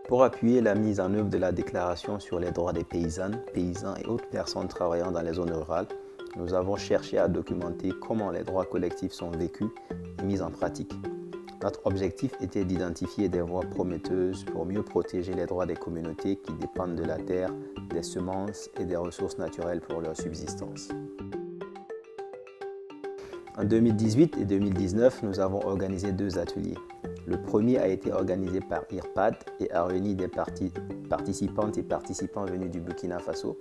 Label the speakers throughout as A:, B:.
A: Pour appuyer la mise en œuvre de la Déclaration sur les droits des paysannes, paysans et autres personnes travaillant dans les zones rurales, nous avons cherché à documenter comment les droits collectifs sont vécus et mis en pratique. Notre objectif était d'identifier des voies prometteuses pour mieux protéger les droits des communautés qui dépendent de la terre, des semences et des ressources naturelles pour leur subsistance. En 2018 et 2019, nous avons organisé 2 ateliers. Le premier a été organisé par IRPAD et a réuni des participantes et participants venus du Burkina Faso,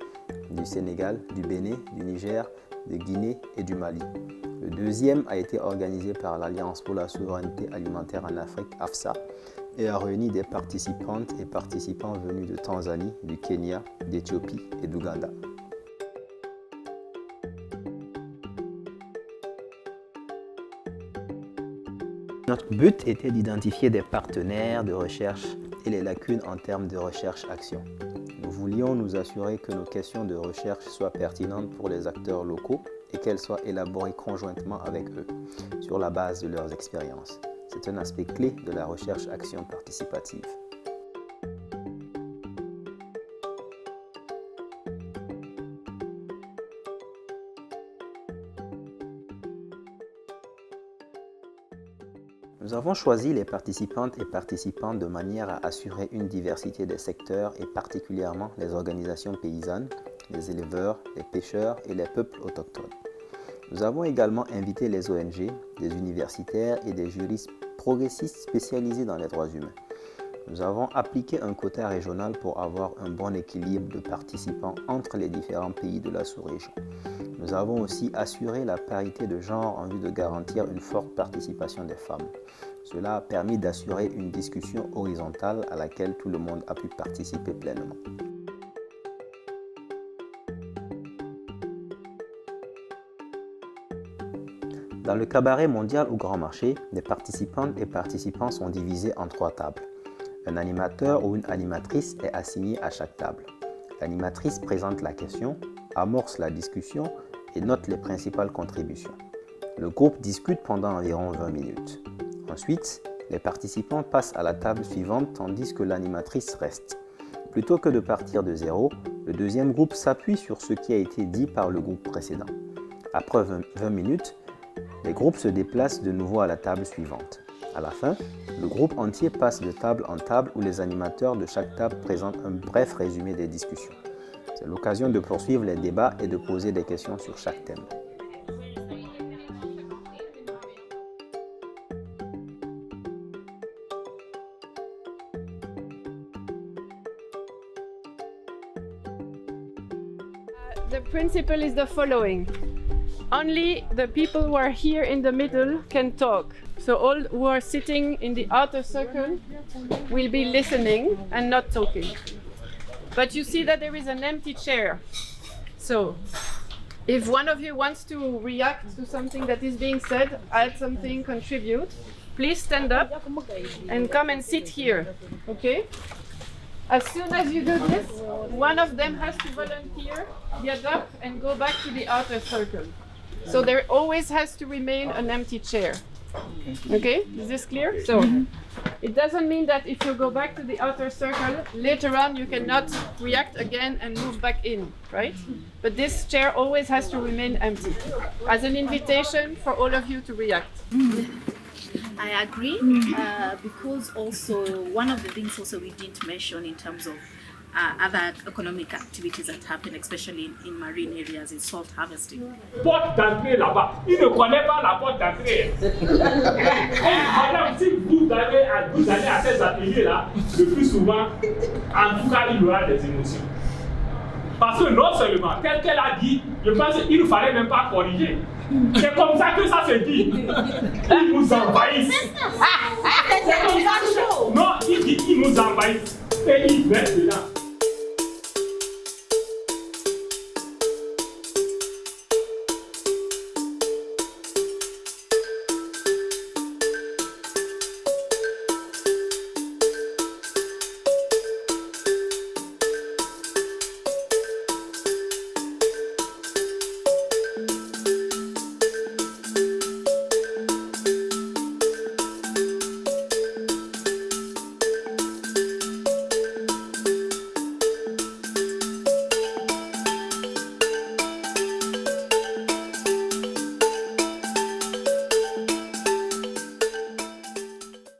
A: du Sénégal, du Bénin, du Niger, de Guinée et du Mali. Le deuxième a été organisé par l'Alliance pour la souveraineté alimentaire en Afrique, AFSA, et a réuni des participantes et participants venus de Tanzanie, du Kenya, d'Éthiopie et d'Ouganda. Notre but était d'identifier des partenaires de recherche et les lacunes en termes de recherche-action. Nous voulions nous assurer que nos questions de recherche soient pertinentes pour les acteurs locaux et qu'elles soient élaborées conjointement avec eux, sur la base de leurs expériences. C'est un aspect clé de la recherche-action participative. Nous avons choisi les participantes et participants de manière à assurer une diversité des secteurs et particulièrement les organisations paysannes, les éleveurs, les pêcheurs et les peuples autochtones. Nous avons également invité les ONG, des universitaires et des juristes progressistes spécialisés dans les droits humains. Nous avons appliqué un quota régional pour avoir un bon équilibre de participants entre les différents pays de la sous-région. Nous avons aussi assuré la parité de genre en vue de garantir une forte participation des femmes. Cela a permis d'assurer une discussion horizontale à laquelle tout le monde a pu participer pleinement. Dans le cabaret mondial au Grand Marché, les participantes et participants sont divisés en 3 tables. Un animateur ou une animatrice est assigné à chaque table. L'animatrice présente la question, amorce la discussion et note les principales contributions. Le groupe discute pendant environ 20 minutes. Ensuite, les participants passent à la table suivante tandis que l'animatrice reste. Plutôt que de partir de zéro, le deuxième groupe s'appuie sur ce qui a été dit par le groupe précédent. Après 20 minutes, les groupes se déplacent de nouveau à la table suivante. À la fin, le groupe entier passe de table en table où les animateurs de chaque table présentent un bref résumé des discussions. C'est l'occasion de poursuivre les débats et de poser des questions sur chaque thème.
B: The principle is the following. Only the people who are here in the middle can talk. So all who are sitting in the outer circle will be listening and not talking. But you see that there is an empty chair. So if one of you wants to react to something that is being said, add something, contribute, please stand up and come and sit here, okay? As soon as you do this, one of them has to volunteer, get up and go back to the outer circle. So there always has to remain an empty chair. Okay, is this clear? So it doesn't mean that if you go back to the outer circle, later on you cannot react again and move back in, right? But this chair always has to remain empty as an invitation for all of you to react.
C: I agree, because also one of the things also we didn't mention in terms of other economic activities that happen, especially in marine areas, is salt harvesting.
D: Porte d'entrée là-bas, il ne connaît pas la porte d'entrée. Madame, si vous allez à ces ateliers-là, le plus souvent, en tout cas, il y aura des émotions. Parce que non seulement, tel qu'elle a dit, je pense qu'il ne fallait même pas corriger. C'est comme ça que ça se dit. Ils nous envahissent. C'est comme ça. Non, il dit qu'ils nous envahissent. Et ils mettent dedans.